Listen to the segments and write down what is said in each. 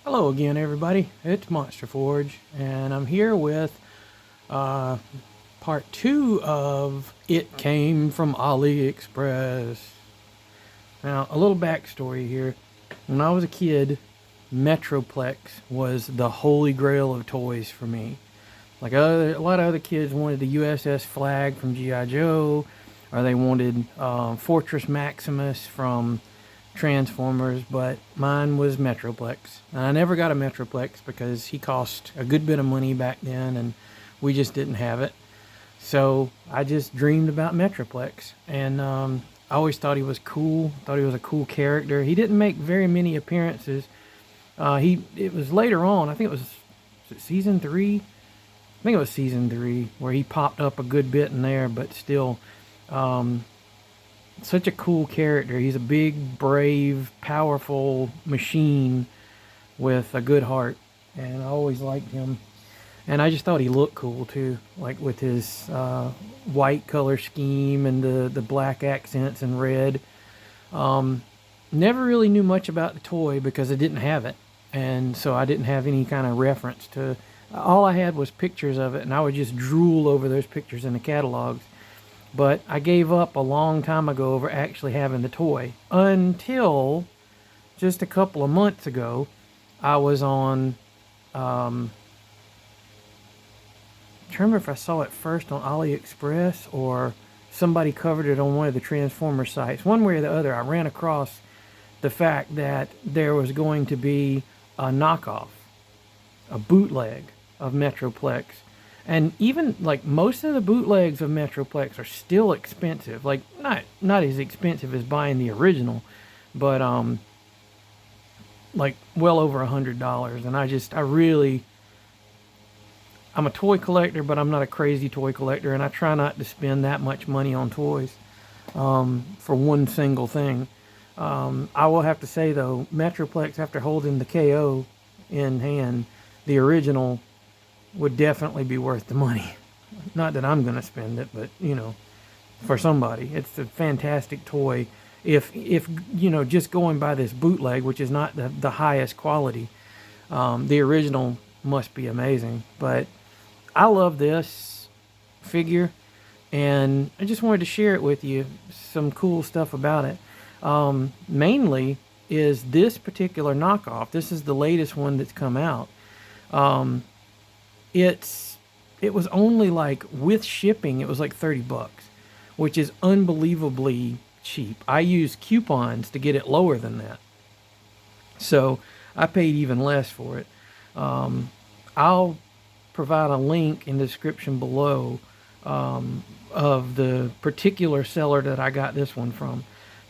Hello again, everybody. It's Monster Forge, and I'm here with uh, part two of It Came from Aliexpress. Now, a little backstory here. When I was a kid, Metroplex was the holy grail of toys for me. A lot of other kids wanted the USS Flag from G.I. Joe, or they wanted Fortress Maximus from Transformers, but mine was Metroplex. And I never got a Metroplex because he cost a good bit of money back then, and we just didn't have it. So I just dreamed about Metroplex, and I always thought he was cool. Thought he was a cool character. He didn't make very many appearances. It was later on. I think it was season three. I think it was season three where he popped up a good bit in there, but still, such a cool character. He's a big, brave, powerful machine with a good heart, and I always liked him. And I just thought he looked cool too, like with his white color scheme and the black accents and red. Never really knew much about the toy because I didn't have it, and so I didn't have any kind of reference to. All I had was pictures of it, and I would just drool over those pictures in the catalogs. But I gave up a long time ago over actually having the toy until just a couple of months ago. I was on, I remember if I saw it first on Aliexpress or somebody covered it on one of the Transformer sites. One way or the other, I ran across the fact that there was going to be a knockoff, a bootleg of Metroplex. And even like most of the bootlegs of Metroplex are still expensive. Like not as expensive as buying the original, but like well over $100. And I'm a toy collector, but I'm not a crazy toy collector, and I try not to spend that much money on toys for one single thing. I will have to say though, Metroplex, after holding the KO in hand, the original would definitely be worth the money. Not that I'm going to spend it, but for somebody, it's a fantastic toy. If just going by this bootleg, which is not the highest quality, the original must be amazing. But I love this figure, and I just wanted to share it with you. Some cool stuff about it. Mainly is this particular knockoff. This is the latest one that's come out. Um, it was only like with shipping, it was like $30, which is unbelievably cheap. I used coupons to get it lower than that, so I paid even less for it. I'll provide a link in the description below of the particular seller that I got this one from,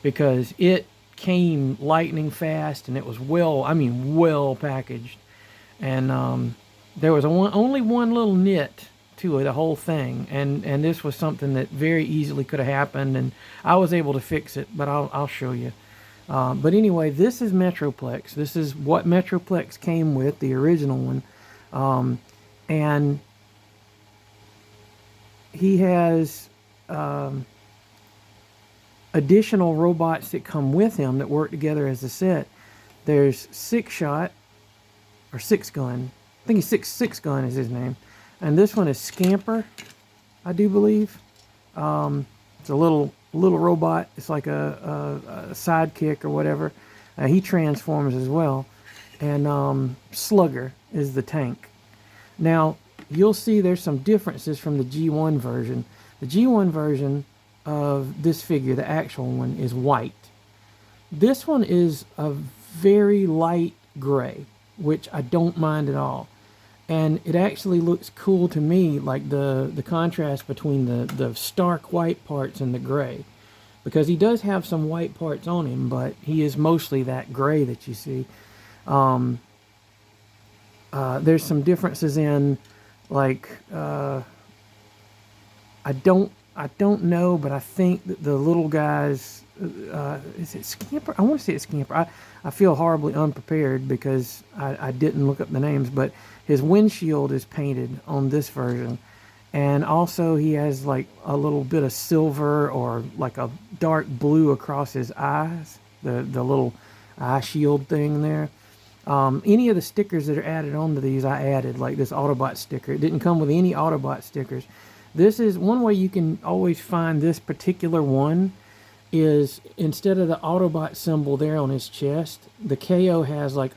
because it came lightning fast and it was well packaged. And there was only one little nit to it, the whole thing, and this was something that very easily could have happened, and I was able to fix it. But I'll show you. But anyway, this is Metroplex. This is what Metroplex came with, the original one. And he has additional robots that come with him that work together as a set. There's Six Shot, or Six Gun. I think he's Six Gun is his name. And this one is Scamper, I do believe. It's a little robot. It's like a sidekick or whatever. He transforms as well. And Slugger is the tank. Now, you'll see there's some differences from the G1 version. The G1 version of this figure, the actual one, is white. This one is a very light gray, which I don't mind at all. And it actually looks cool to me, like the contrast between the stark white parts and the gray. Because he does have some white parts on him, but he is mostly that gray that you see. There's some differences in, like, I don't know, but I think that the little guys, is it Scamper? I want to say it's Scamper. I feel horribly unprepared because I didn't look up the names, but his windshield is painted on this version. And also he has like a little bit of silver or like a dark blue across his eyes, the little eye shield thing there. Any of the stickers that are added onto these, I added, like this Autobot sticker. It didn't come with any Autobot stickers. This is one way you can always find this particular one is instead of the Autobot symbol there on his chest, the KO has like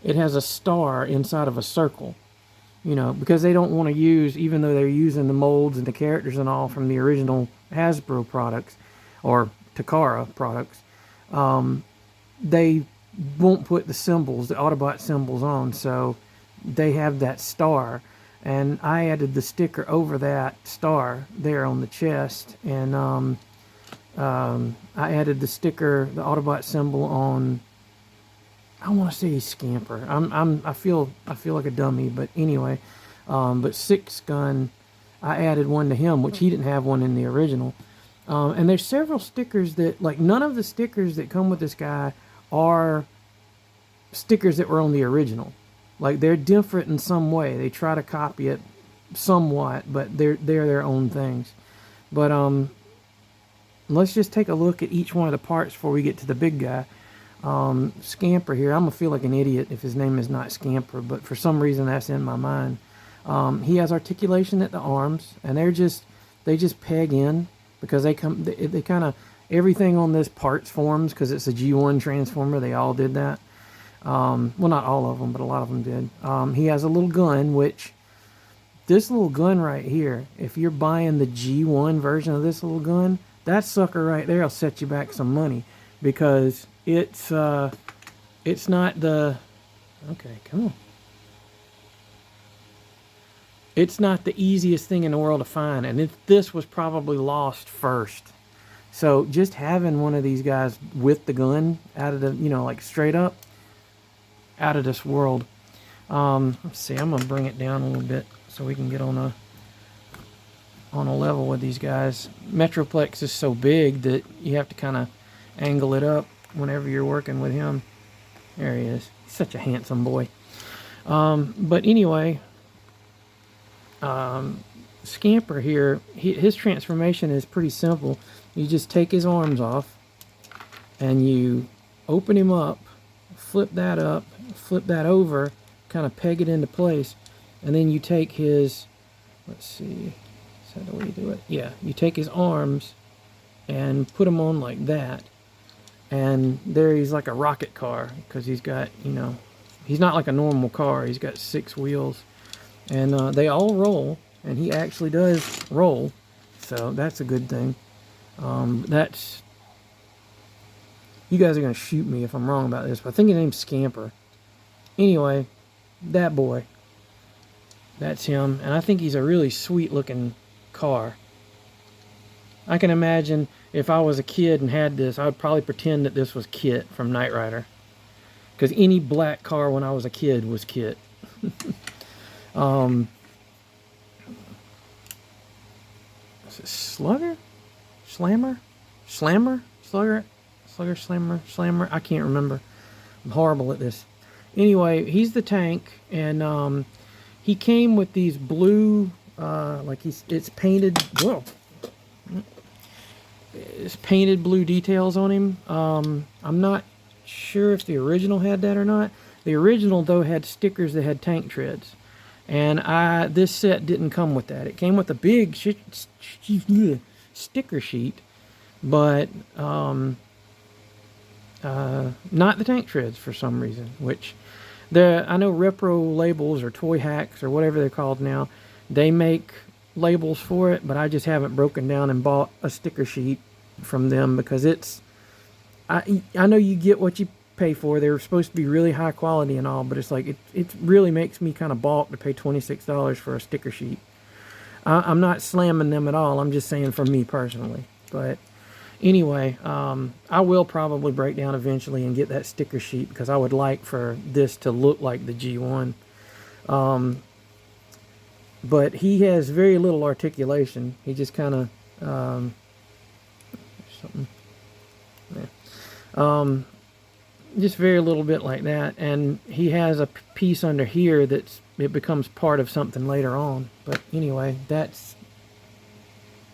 it has a star inside of a circle. You know, because they don't want to use, even though they're using the molds and the characters and all from the original Hasbro products or Takara products, they won't put the symbols, the Autobot symbols on, so they have that star. And I added the sticker over that star there on the chest, and I added the sticker, the Autobot symbol on. I want to say Scamper. I feel like a dummy, but anyway. But Six Gun, I added one to him, which he didn't have one in the original. And there's several stickers that, like, none of the stickers that come with this guy are stickers that were on the original. Like, they're different in some way. They try to copy it somewhat, but they're their own things. But let's just take a look at each one of the parts before we get to the big guy. Scamper here, I'm gonna feel like an idiot if his name is not Scamper, but for some reason that's in my mind. He has articulation at the arms, and they just peg in because they kind of, everything on this parts forms because it's a G1 Transformer. They all did that. Well, not all of them, but a lot of them did. He has a little gun, which this little gun right here, if you're buying the G1 version of this little gun, that sucker right there will set you back some money because it's not the, okay, come on. It's not the easiest thing in the world to find, and this was probably lost first. So just having one of these guys with the gun out of the, you know, like straight up, out of this world. Let's see, I'm gonna bring it down a little bit so we can get on a level with these guys. Metroplex is so big that you have to kind of angle it up whenever you're working with him. There he is. He's such a handsome boy. But anyway, Scamper here, his transformation is pretty simple. You just take his arms off and you open him up, flip that up, flip that over, kind of peg it into place, and then you take his, let's see, is that the way you do it? Yeah, you take his arms and put them on like that, and there he's like a rocket car because he's got, you know, he's not like a normal car. He's got 6 wheels, and they all roll, and he actually does roll, so that's a good thing. That's, you guys are going to shoot me if I'm wrong about this, but I think his name's Scamper. Anyway, that boy, that's him, and I think he's a really sweet looking car. I can imagine if I was a kid and had this, I would probably pretend that this was Kit from Knight Rider, because any black car when I was a kid was Kit. Is it Slugger? Slammer? Slammer? Slugger? Slugger, Slammer, Slammer? I can't remember. I'm horrible at this. Anyway, he's the tank, and he came with these blue, like it's painted, whoa. It's painted blue details on him. I'm not sure if the original had that or not. The original, though, had stickers that had tank treads. And this set didn't come with that. It came with a big sticker sheet, but not the tank treads for some reason. Which I know Repro Labels or Toy Hacks or whatever they're called now, they make labels for it, but I just haven't broken down and bought a sticker sheet from them because I know you get what you pay for. They're supposed to be really high quality and all, but it's like it really makes me kind of balk to pay $26 for a sticker sheet. I'm not slamming them at all. I'm just saying for me personally. But anyway, I will probably break down eventually and get that sticker sheet because I would like for this to look like the G1. But he has very little articulation. He just kind of something. Yeah. Just very little bit like that, and he has a piece under here it becomes part of something later on. But anyway, is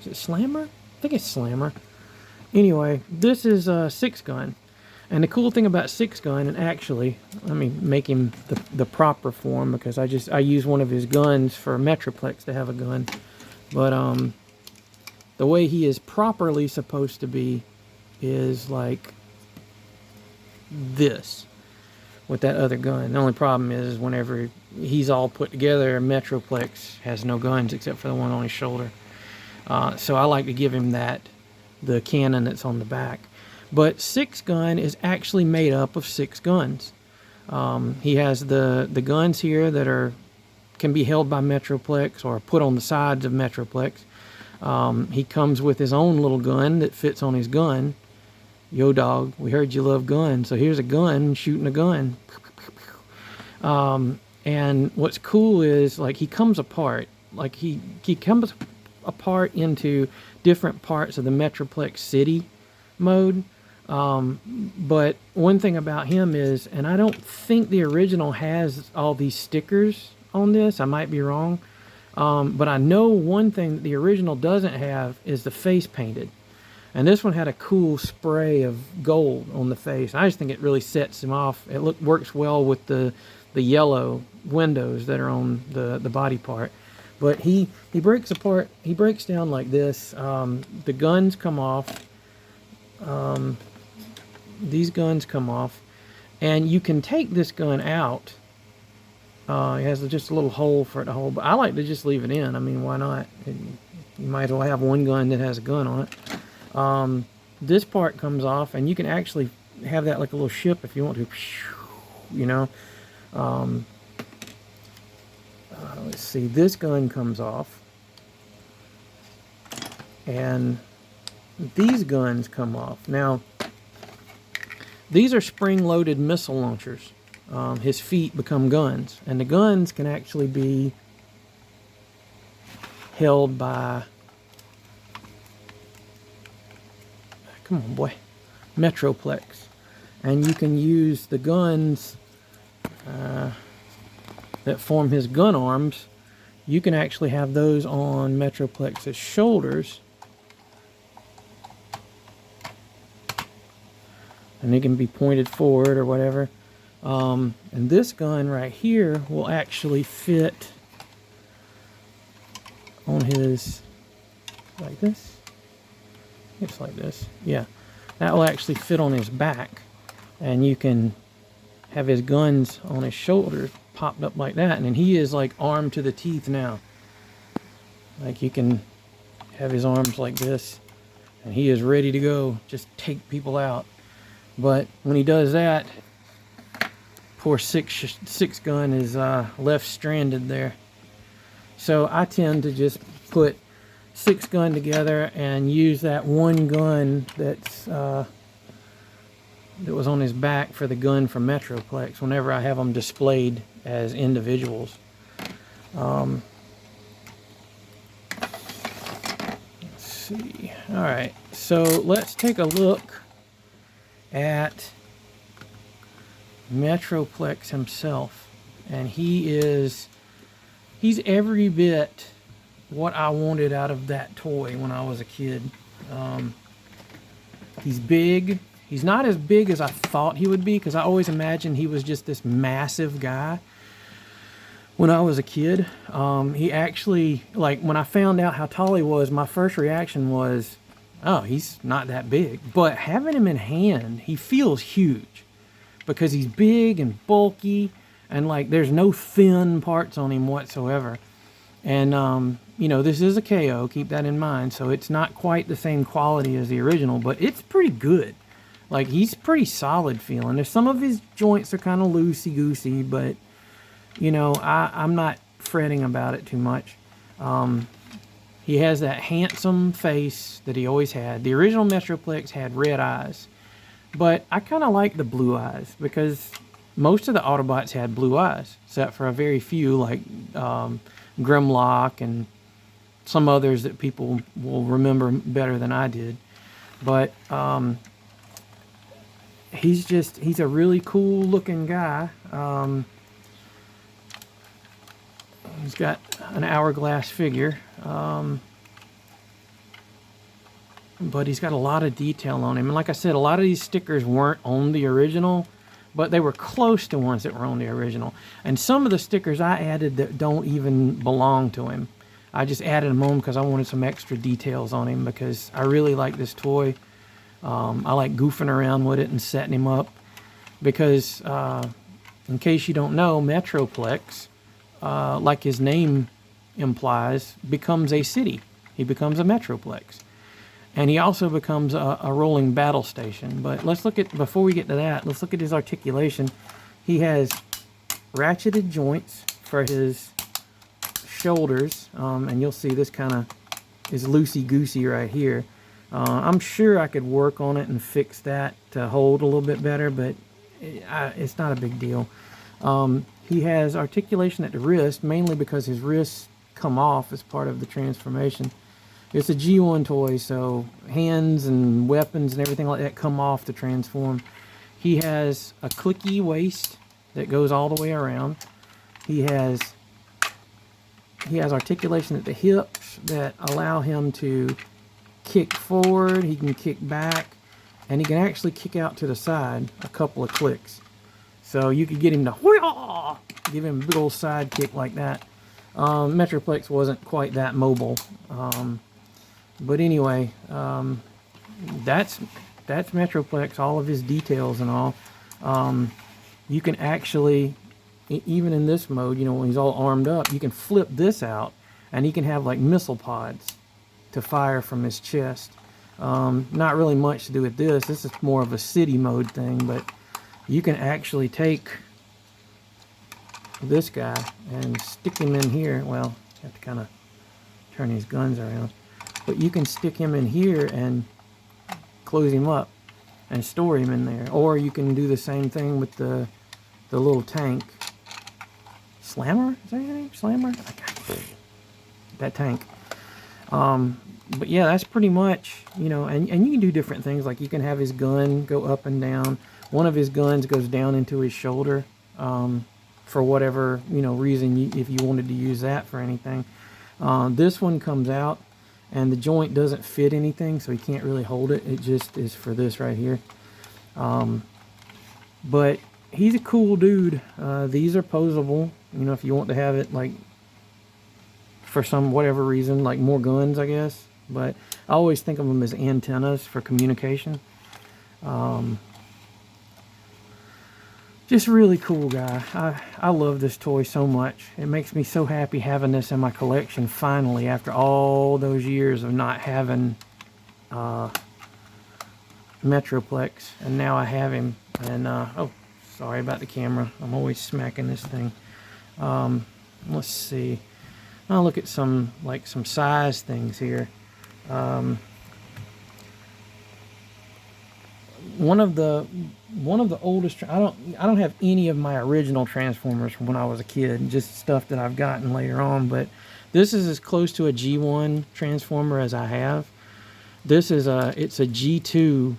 it Slammer? I think it's Slammer. Anyway, this is a 6 gun, And the cool thing about 6-gun, and actually, let me make him the proper form, because I use one of his guns for Metroplex to have a gun. But the way he is properly supposed to be is like this with that other gun. The only problem is whenever he's all put together, Metroplex has no guns except for the one on his shoulder. So I like to give him the cannon that's on the back. But 6-gun is actually made up of 6 guns. He has the guns here that can be held by Metroplex or put on the sides of Metroplex. He comes with his own little gun that fits on his gun. Yo, dog, we heard you love guns, so here's a gun shooting a gun. And what's cool is, like, he comes apart. Like, he comes apart into different parts of the Metroplex city mode. But one thing about him is, and I don't think the original has all these stickers on this, I might be wrong, but I know one thing that the original doesn't have is the face painted. And this one had a cool spray of gold on the face. I just think it really sets him off. It works well with the yellow windows that are on the body part. But he breaks apart, he breaks down like this. The guns come off. These guns come off. And you can take this gun out. It has just a little hole for it to hold. But I like to just leave it in. I mean, why not? You might as well have one gun that has a gun on it. This part comes off, and you can actually have that like a little ship if you want to, you know. Let's see, this gun comes off, and these guns come off. Now, these are spring-loaded missile launchers. His feet become guns, and the guns can actually be held by, come on, boy, Metroplex. And you can use the guns that form his gun arms. You can actually have those on Metroplex's shoulders. And they can be pointed forward or whatever. And this gun right here will actually fit on his, like this. It's like this. Yeah. That will actually fit on his back. And you can have his guns on his shoulders popped up like that. And then he is like armed to the teeth now. Like, you can have his arms like this. And he is ready to go. Just take people out. But when he does that, poor six gun is left stranded there. So I tend to just put 6 gun together and use that one gun that's that was on his back for the gun from Metroplex whenever I have them displayed as individuals. Let's see. All right, so let's take a look at Metroplex himself, and he's every bit what I wanted out of that toy when I was a kid. He's big. He's not as big as I thought he would be, because I always imagined he was just this massive guy when I was a kid. He actually, like, when I found out how tall he was, my first reaction was, oh, he's not that big. But having him in hand, he feels huge, because he's big and bulky, and like there's no thin parts on him whatsoever. And you know, this is a KO, keep that in mind, so it's not quite the same quality as the original, but it's pretty good. Like, he's pretty solid feeling. There's some of his joints are kind of loosey-goosey, but you know, I'm not fretting about it too much. He has that handsome face that he always had. The original Metroplex had red eyes, but I kind of like the blue eyes, because most of the Autobots had blue eyes, except for a very few, like Grimlock and some others that people will remember better than I did. But he's a really cool looking guy. He's got an hourglass figure. but he's got a lot of detail on him. And like I said, a lot of these stickers weren't on the original, but they were close to ones that were on the original. And some of the stickers I added that don't even belong to him. I just added them on because I wanted some extra details on him, because I really like this toy. I like goofing around with it and setting him up, because in case you don't know, Metroplex, like his name implies, becomes a city. He becomes a Metroplex. And he also becomes a rolling battle station. But let's look at, before we get to that, let's look at his articulation. He has ratcheted joints for his shoulders, and you'll see this kind of is loosey-goosey right here. I'm sure I could work on it and fix that to hold a little bit better, but it's not a big deal. He has articulation at the wrist, mainly because his wrists come off as part of the transformation. It's a G1 toy, so hands and weapons and everything like that come off to transform. He has a clicky waist that goes all the way around. He has articulation at the hips that allow him to kick forward, he can kick back, and he can actually kick out to the side a couple of clicks. So you could get him to give him a big old side kick like that. Metroplex wasn't quite that mobile. But anyway, that's Metroplex, all of his details and all. You can actually, even in this mode, you know, when he's all armed up, you can flip this out, and he can have like missile pods to fire from his chest. Not really much to do with this. This is more of a city mode thing, but you can actually take this guy and stick him in here. Well, you have to kind of turn his guns around. But you can stick him in here and close him up and store him in there. Or you can do the same thing with the little tank. Slammer? Is that your name? Slammer? That tank. But yeah, that's pretty much, you know, and you can do different things. Like you can have his gun go up and down. One of his guns goes down into his shoulder, for whatever, you know, reason, if you wanted to use that for anything. This one comes out, and the joint doesn't fit anything, so he can't really hold it. It just is for this right here. But he's a cool dude. These are posable, you know, if you want to have it, like, for some whatever reason, like more guns, I guess. But I always think of them as antennas for communication. Just really cool guy. I love this toy so much. It makes me so happy having this in my collection finally, after all those years of not having Metroplex, and now I have him. And oh, sorry about the camera. I'm always smacking this thing. Let's see. I'll look at some size things here. One of the oldest, I don't have any of my original Transformers from when I was a kid, just stuff that I've gotten later on, but this is as close to a G1 Transformer as I have. This is it's a G2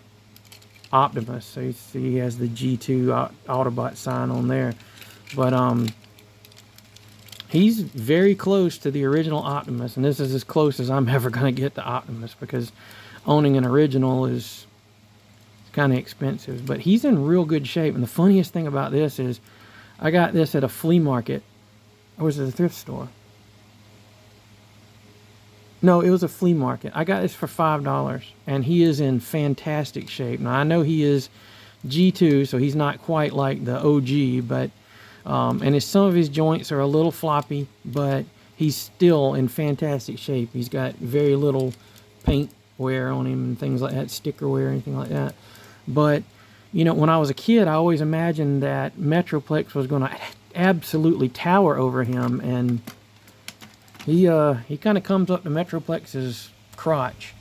Optimus, so you see he has the G2 Autobot sign on there, but he's very close to the original Optimus, and this is as close as I'm ever going to get to Optimus, because owning an original is kind of expensive. But he's in real good shape, and the funniest thing about this is I got this at a flea market. Or was it a thrift store? No, it was a flea market. I got this for $5, and he is in fantastic shape. Now, I know he is G2, so he's not quite like the OG, but and some of his joints are a little floppy, but he's still in fantastic shape. He's got very little paint wear on him and things like that, sticker wear, anything like that. But, you know, when I was a kid, I always imagined that Metroplex was going to absolutely tower over him, and he kind of comes up to Metroplex's crotch.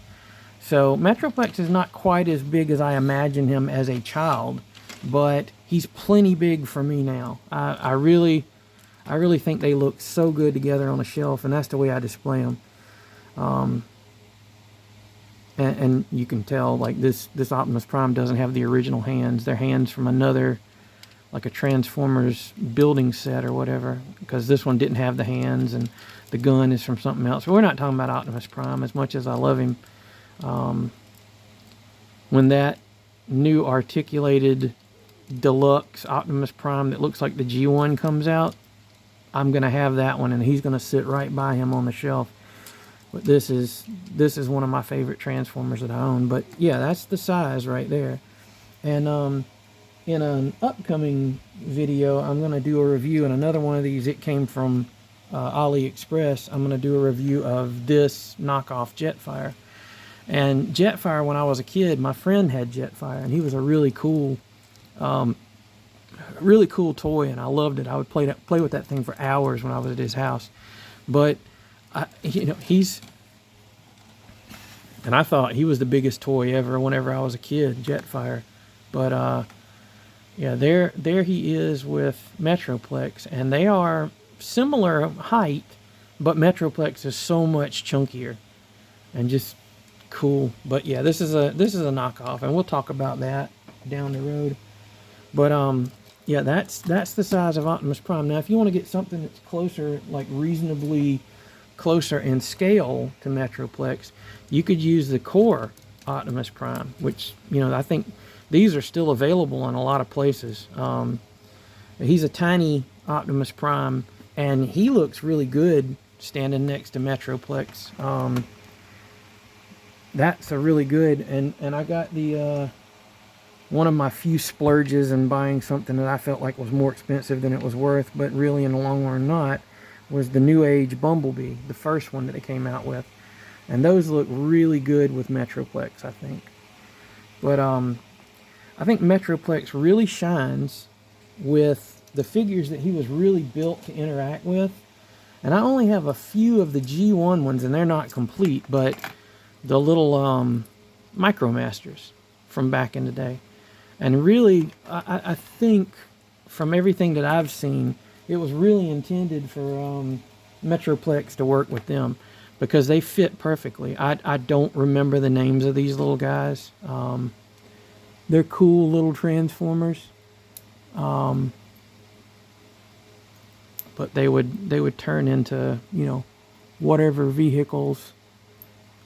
So Metroplex is not quite as big as I imagined him as a child, but he's plenty big for me now. I really think they look so good together on a shelf, and that's the way I display them. And you can tell, like, this Optimus Prime doesn't have the original hands. They're hands from another, like a Transformers building set or whatever, because this one didn't have the hands, and the gun is from something else. We're not talking about Optimus Prime as much as I love him. when that new articulated deluxe Optimus Prime that looks like the G1 comes out, I'm gonna have that one, and he's gonna sit right by him on the shelf. But this is one of my favorite Transformers that I own. But yeah, that's the size right there. And in an upcoming video, I'm gonna do a review, and another one of these, it came from Aliexpress. I'm gonna do a review of this knockoff Jetfire. And Jetfire, when I was a kid, my friend had Jetfire, and he was a really cool toy, and I loved it. I would play with that thing for hours when I was at his house. But and I thought he was the biggest toy ever whenever I was a kid, Jetfire. But yeah, there he is with Metroplex, and they are similar height, but Metroplex is so much chunkier and just cool. But yeah, this is a knockoff, and we'll talk about that down the road. But yeah, that's the size of Optimus Prime. Now, if you want to get something that's closer, like reasonably closer in scale to Metroplex, you could use the core Optimus Prime, which, I think these are still available in a lot of places. He's a tiny Optimus Prime, and he looks really good standing next to Metroplex. That's a really good, and I got the one of my few splurges in buying something that I felt like was more expensive than it was worth, but really in the long run not, was the New Age Bumblebee, the first one that they came out with. And those look really good with Metroplex, I think. But I think Metroplex really shines with the figures that he was really built to interact with. And I only have a few of the G1 ones, and they're not complete, but the little Micromasters from back in the day. And really, I think from everything that I've seen, it was really intended for Metroplex to work with them, because they fit perfectly. I don't remember the names of these little guys. They're cool little Transformers. But they would turn into, whatever vehicles.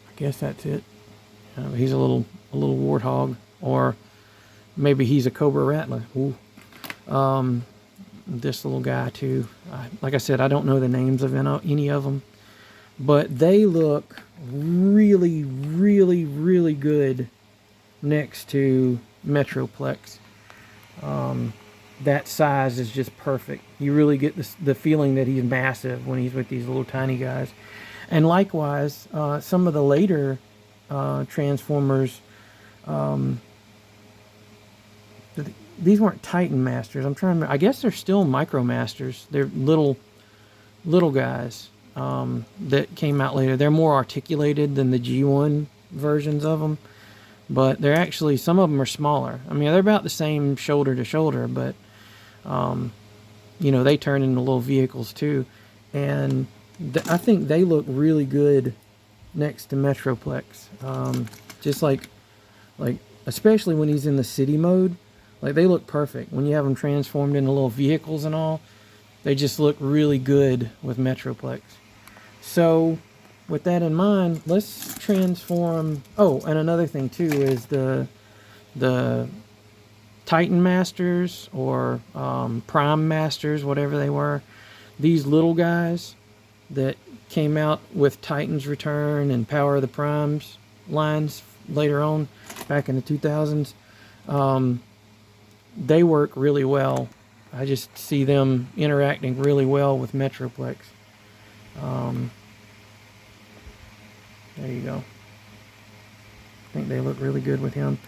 I guess that's it. He's a little warthog, or maybe he's a Cobra Rattler. Ooh. This little guy too. Like I said, I don't know the names of any of them, but they look really, really, really good next to Metroplex. That size is just perfect. You really get the feeling that he's massive when he's with these little tiny guys. And likewise, some of the later Transformers, these weren't Titan Masters. I'm trying to remember. I guess they're still Micromasters. They're little guys that came out later. They're more articulated than the G1 versions of them, but they're actually, some of them are smaller. I mean, they're about the same shoulder to shoulder, but they turn into little vehicles too. And I think they look really good next to Metroplex. Just like especially when he's in the city mode. Like, they look perfect. When you have them transformed into little vehicles and all, they just look really good with Metroplex. So, with that in mind, let's transform... Oh, and another thing, too, is the Titan Masters, or Prime Masters, whatever they were. These little guys that came out with Titan's Return and Power of the Primes lines later on, back in the 2000s. They work really well. I just see them interacting really well with Metroplex. There you go. I think they look really good with him.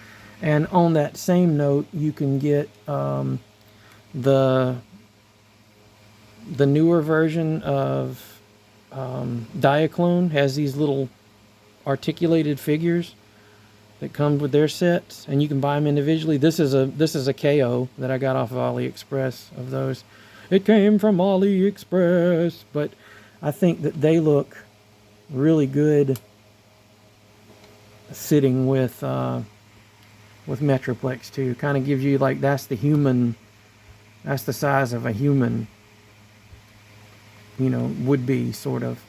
And on that same note, you can get the newer version of Diaclone. Has these little articulated figures that come with their sets, and you can buy them individually. This is a KO that I got off of AliExpress of those. It came from AliExpress, but I think that they look really good sitting with Metroplex too. Kind of gives you, like, that's the size of a human, would be, sort of,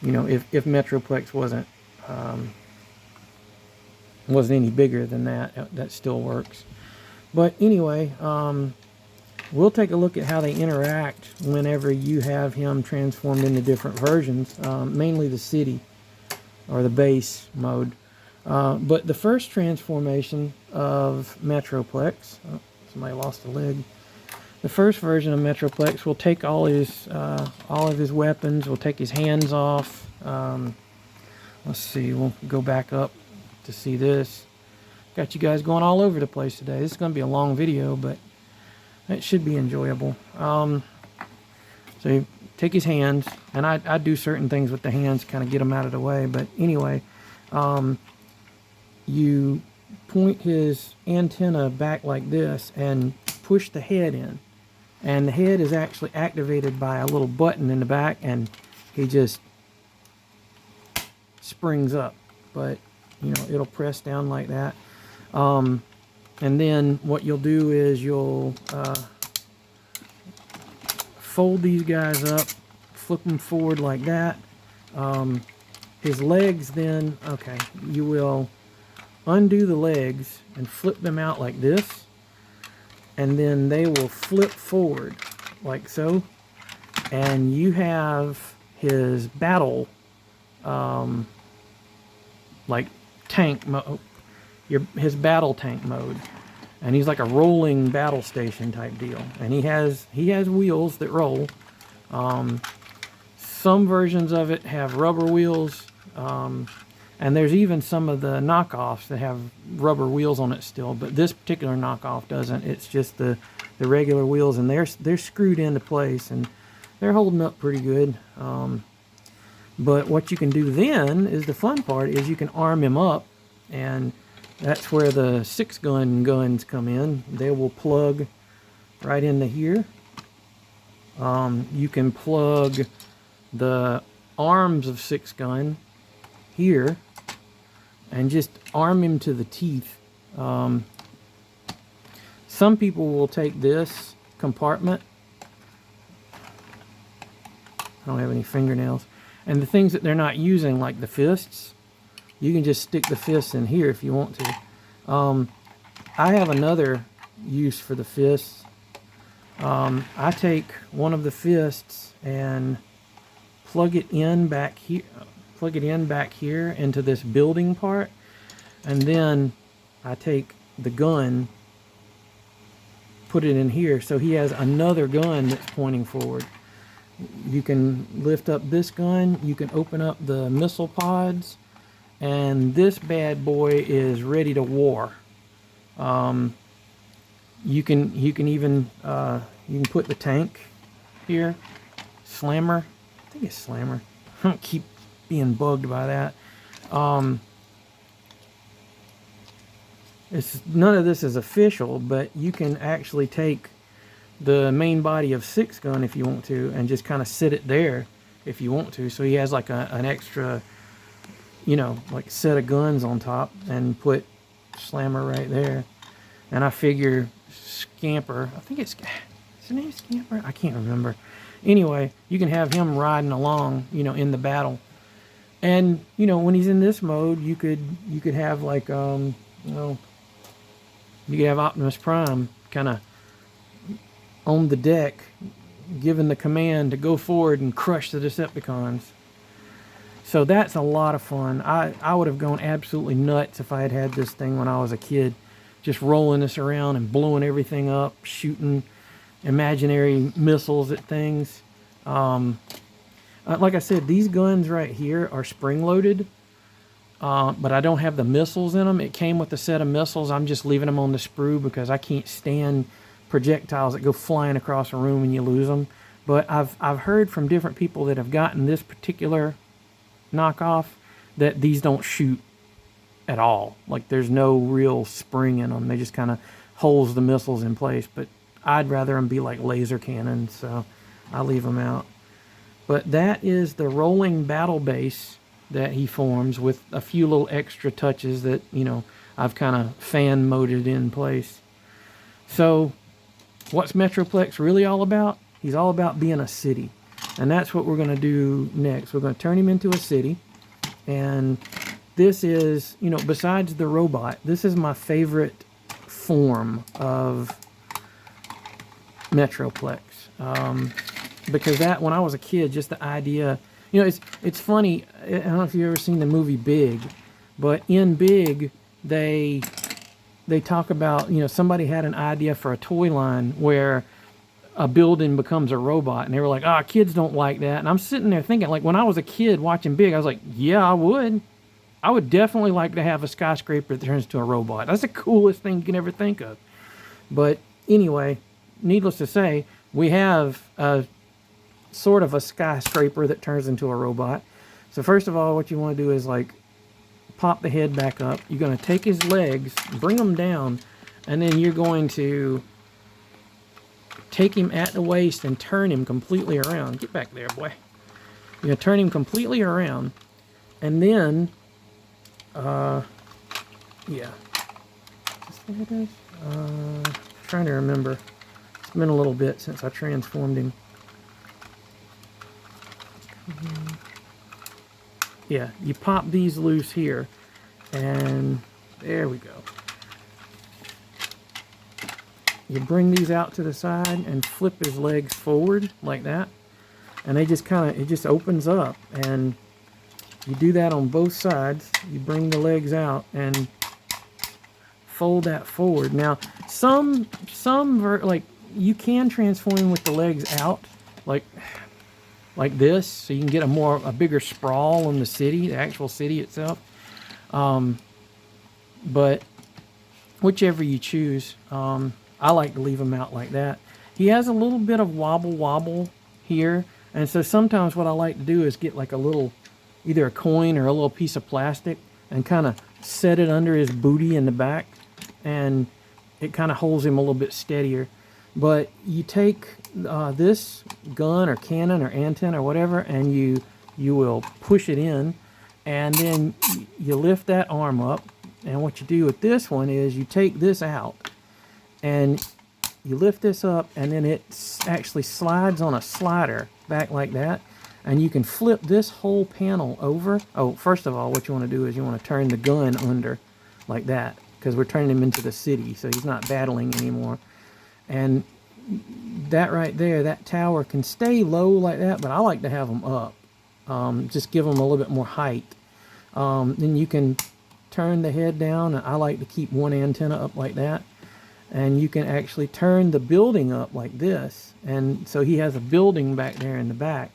if Metroplex wasn't wasn't any bigger than that. That still works. But anyway, we'll take a look at how they interact whenever you have him transformed into different versions, mainly the city or the base mode. But the first transformation of Metroplex, oh, somebody lost a leg. The first version of Metroplex will take all of his weapons. We'll take his hands off. Let's see. We'll go back up to see this. Got you guys going all over the place today. This is going to be a long video, but it should be enjoyable. So you take his hands, and I do certain things with the hands, kind of get them out of the way. But anyway, you point his antenna back like this and push the head in. And the head is actually activated by a little button in the back, and he just springs up. But, you know, it'll press down like that. And then what you'll do is you'll fold these guys up, flip them forward like that. His legs then, okay, you will undo the legs and flip them out like this. And then they will flip forward like so. And you have his battle, like tank mode, his battle tank mode. And he's like a rolling battle station type deal. And he has wheels that roll. Some versions of it have rubber wheels. And there's even some of the knockoffs that have rubber wheels on it still, but this particular knockoff doesn't. It's just the regular wheels, and they're screwed into place, and they're holding up pretty good. But what you can do then is the fun part is you can arm him up, and that's where the 6-gun guns come in. They will plug right into here. You can plug the arms of 6-gun here and just arm him to the teeth. Some people will take this compartment. I don't have any fingernails. And the things that they're not using, like the fists, you can just stick the fists in here if you want to. I have another use for the fists. I take one of the fists and plug it in back here. Plug it in back here into this building part, and then I take the gun, put it in here, so he has another gun that's pointing forward. You can lift up this gun, you can open up the missile pods, and this bad boy is ready to war. You can even you can put the tank here, Slammer. I think it's Slammer. I don't keep being bugged by that. None of this is official, but you can actually take the main body of 6-gun if you want to, and just kind of sit it there if you want to. So he has like an extra, you know, like set of guns on top, and put Slammer right there. And I figure Scamper, I think is his name Scamper? I can't remember. Anyway, you can have him riding along, you know, in the battle. And, you know, when he's in this mode, you could have like, you know, you could have Optimus Prime kind of on the deck, giving the command to go forward and crush the Decepticons. So that's a lot of fun. I would have gone absolutely nuts if I had had this thing when I was a kid. Just rolling this around and blowing everything up, shooting imaginary missiles at things. Like I said, these guns right here are spring-loaded, but I don't have the missiles in them. It came with a set of missiles. I'm just leaving them on the sprue because I can't stand projectiles that go flying across a room and you lose them. But I've heard from different people that have gotten this particular knockoff that these don't shoot at all. Like, there's no real spring in them. They just kind of holds the missiles in place. But I'd rather them be like laser cannons, so I leave them out. But that is the rolling battle base that he forms, with a few little extra touches that, you know, I've kind of fan moded in place. So what's Metroplex really all about? He's all about being a city. And that's what we're going to do next. We're going to turn him into a city. And this is, you know, besides the robot, this is my favorite form of Metroplex. Because that, when I was a kid, just the idea, you know, it's funny. I don't know if you've ever seen the movie Big, but in Big, they talk about, you know, somebody had an idea for a toy line where a building becomes a robot, and they were like, "Ah, kids don't like that." And I'm sitting there thinking, like, when I was a kid watching Big, I was like, "Yeah, I would. I would definitely like to have a skyscraper that turns into a robot. That's the coolest thing you can ever think of." But anyway, needless to say, we have a sort of a skyscraper that turns into a robot. So first of all, what you want to do is like pop the head back up. You're going to take his legs, bring them down, and then you're going to take him at the waist and turn him completely around. Get back there, boy. You're going to turn him completely around, and then, yeah. Is this what it is? Trying to remember. It's been a little bit since I transformed him. Yeah, you pop these loose here, and there we go. You bring these out to the side and flip his legs forward like that, and they just kind of, it just opens up, and you do that on both sides. You bring the legs out and fold that forward. Now, like, you can transform with the legs out, like this, so you can get a bigger sprawl on the city, the actual city itself. But whichever you choose, I like to leave him out like that. He has a little bit of wobble here, and so sometimes what I like to do is get like a little, either a coin or a little piece of plastic, and kind of set it under his booty in the back, and it kind of holds him a little bit steadier. But you take this gun or cannon or antenna or whatever, and you will push it in, and then you lift that arm up. And what you do with this one is you take this out, and you lift this up, and then it actually slides on a slider back like that, and you can flip this whole panel over. Oh, first of all, what you want to do is you want to turn the gun under like that, because we're turning him into the city, so he's not battling anymore. And that right there, that tower can stay low like that, but I like to have them up. Just give them a little bit more height. Then you can turn the head down, and I like to keep one antenna up like that. And you can actually turn the building up like this, and so he has a building back there in the back.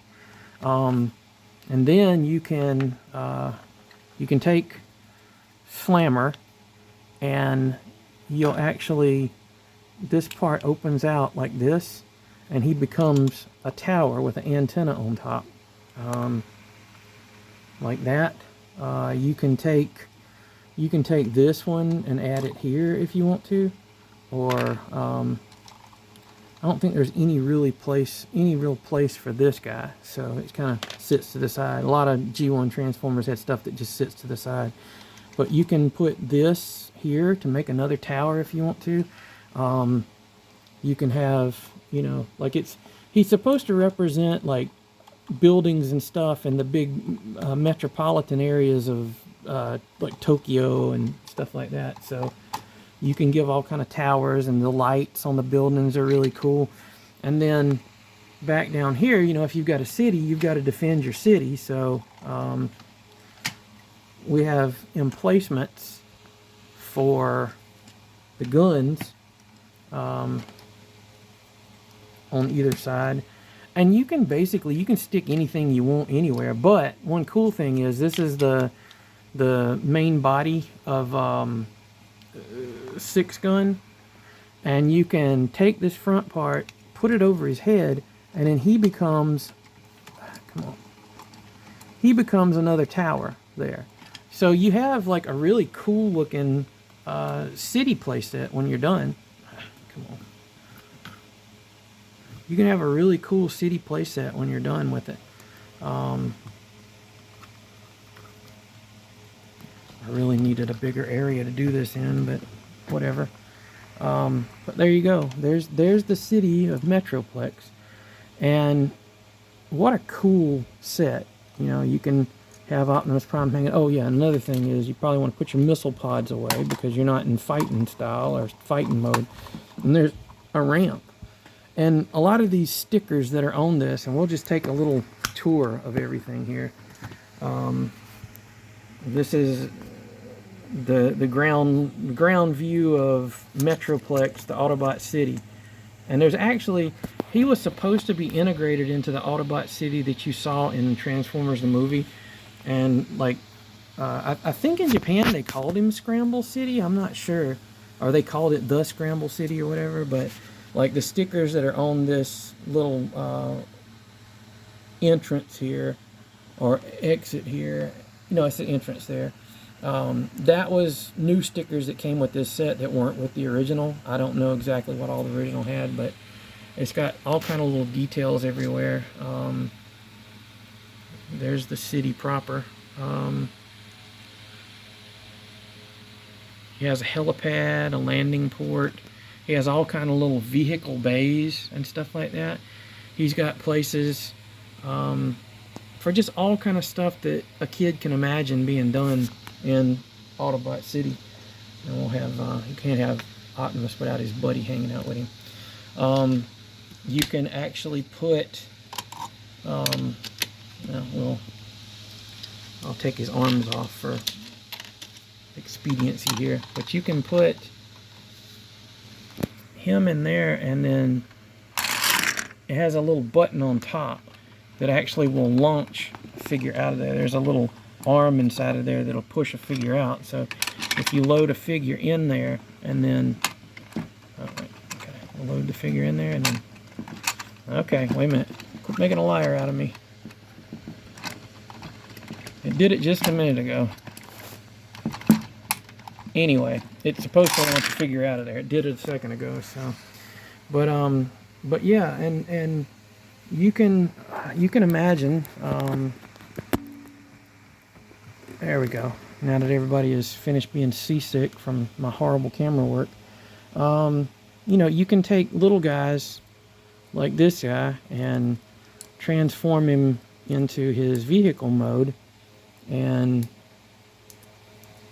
And then you can take Slammer, and you'll actually, this part opens out like this, and he becomes a tower with an antenna on top, like that. You can take this one and add it here if you want to, or I don't think there's any real place for this guy, so it kind of sits to the side. A lot of G1 Transformers had stuff that just sits to the side, but you can put this here to make another tower if you want to. You can have, you know, like he's supposed to represent like buildings and stuff in the big metropolitan areas of like Tokyo and stuff like that. So you can give all kind of towers, and the lights on the buildings are really cool. And then back down here, you know, if you've got a city, you've got to defend your city. So we have emplacements for the guns on either side, and you can stick anything you want anywhere. But one cool thing is, this is the main body of 6 gun, and you can take this front part, put it over his head, and then he becomes another tower there. So you have like a really cool looking city playset when you're done. Come on. You can have a really cool city playset when you're done with it. I really needed a bigger area to do this in, but whatever. But there you go. There's the city of Metroplex, and what a cool set. You know, you can have Optimus Prime hanging. Oh yeah, another thing is you probably want to put your missile pods away because you're not in fighting style or fighting mode. And there's a ramp. And a lot of these stickers that are on this, and we'll just take a little tour of everything here. This is the ground view of Metroplex, the Autobot City. And there's actually, he was supposed to be integrated into the Autobot City that you saw in Transformers the movie. And like, I think in Japan they called him Scramble City. I'm not sure. Or they called it the Scramble City or whatever. But like the stickers that are on this little entrance here, or exit here. No, it's the entrance there. That was new stickers that came with this set that weren't with the original. I don't know exactly what all the original had, but it's got all kind of little details everywhere. There's the city proper. He has a helipad, a landing port. He has all kind of little vehicle bays and stuff like that. He's got places for just all kind of stuff that a kid can imagine being done in Autobot City. And we'll have, you can't have Optimus without his buddy hanging out with him. You can actually put, well, I'll take his arms off for expediency here, but you can put him in there, and then it has a little button on top that actually will launch a figure out of there. There's a little arm inside of there that'll push a figure out. So if you load a figure in there, and then okay, we'll load the figure in there, and then okay, wait a minute, quit making a liar out of me. It did it just a minute ago. Anyway, it's supposed to launch a figure out of there. It did it a second ago. So, but yeah, and you can imagine. There we go. Now that everybody is finished being seasick from my horrible camera work, you know, you can take little guys like this guy and transform him into his vehicle mode, and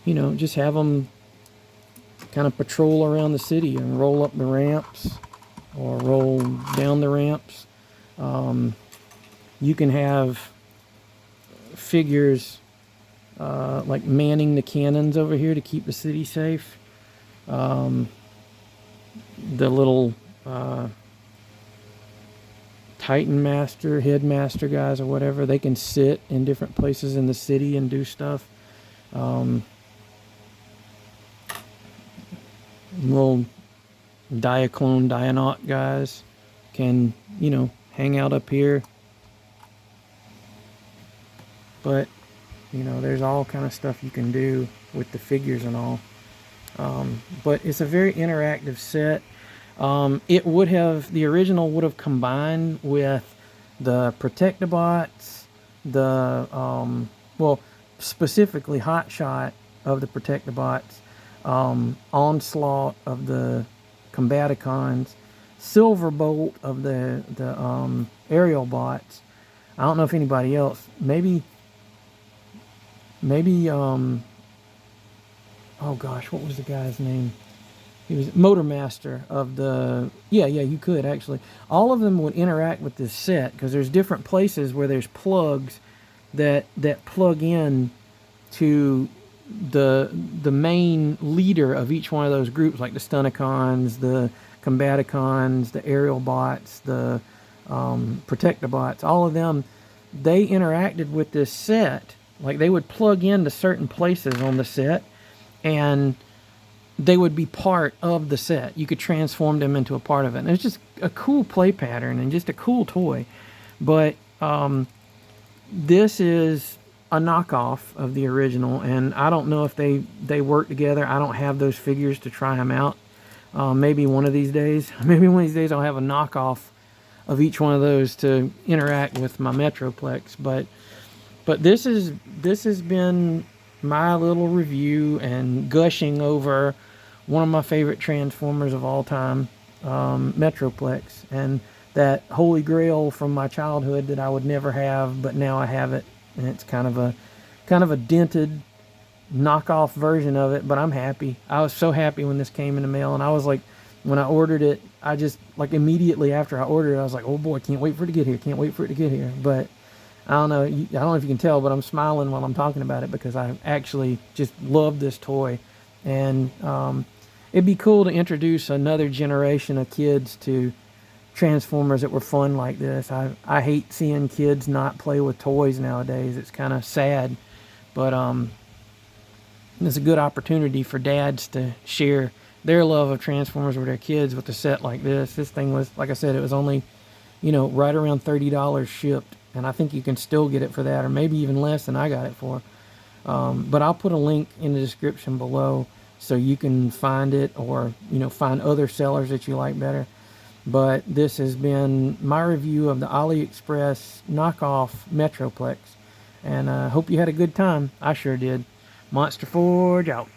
you know, just have them kind of patrol around the city and roll up the ramps or roll down the ramps. You can have figures like manning the cannons over here to keep the city safe. The little Titan Master, Headmaster guys or whatever, they can sit in different places in the city and do stuff. Little Diaclone, Dionaut guys can, you know, hang out up here. But, you know, there's all kind of stuff you can do with the figures and all. But it's a very interactive set. It would have, the original would have combined with the Protectobots, the, well, specifically Hotshot of the Protectobots, Onslaught of the Combaticons, Silverbolt of the aerial bots. I don't know if anybody else, maybe, oh gosh, what was the guy's name? He was Motormaster of the, yeah, you could actually. All of them would interact with this set because there's different places where there's plugs that plug in to the main leader of each one of those groups, like the Stunticons, the Combaticons, the aerial bots, the Protectobots. All of them, they interacted with this set. Like they would plug into certain places on the set, and they would be part of the set. You could transform them into a part of it. And it's just a cool play pattern and just a cool toy. But this is a knockoff of the original, and I don't know if they work together. I don't have those figures to try them out. Maybe one of these days. Maybe one of these days I'll have a knockoff of each one of those to interact with my Metroplex. But this has been my little review and gushing over one of my favorite Transformers of all time, Metroplex, and that holy grail from my childhood that I would never have, but now I have it, and it's kind of a kind of a dented knockoff version of it, but I'm happy. I was so happy when this came in the mail, and I was like, when I ordered it, I just, like, immediately after I ordered it, I was like, oh boy, can't wait for it to get here, can't wait for it to get here. But I don't know, I don't know if you can tell, but I'm smiling while I'm talking about it because I actually just love this toy. And it'd be cool to introduce another generation of kids to Transformers that were fun like this. I hate seeing kids not play with toys nowadays. It's kind of sad, but it's a good opportunity for dads to share their love of Transformers with their kids with a set like this. This thing was, like I said, it was only, right around $30 shipped, and I think you can still get it for that, or maybe even less than I got it for. But I'll put a link in the description below so you can find it, or find other sellers that you like better. But this has been my review of the Aliexpress knockoff Metroplex, and I hope you had a good time. I sure did. Monster Forge out.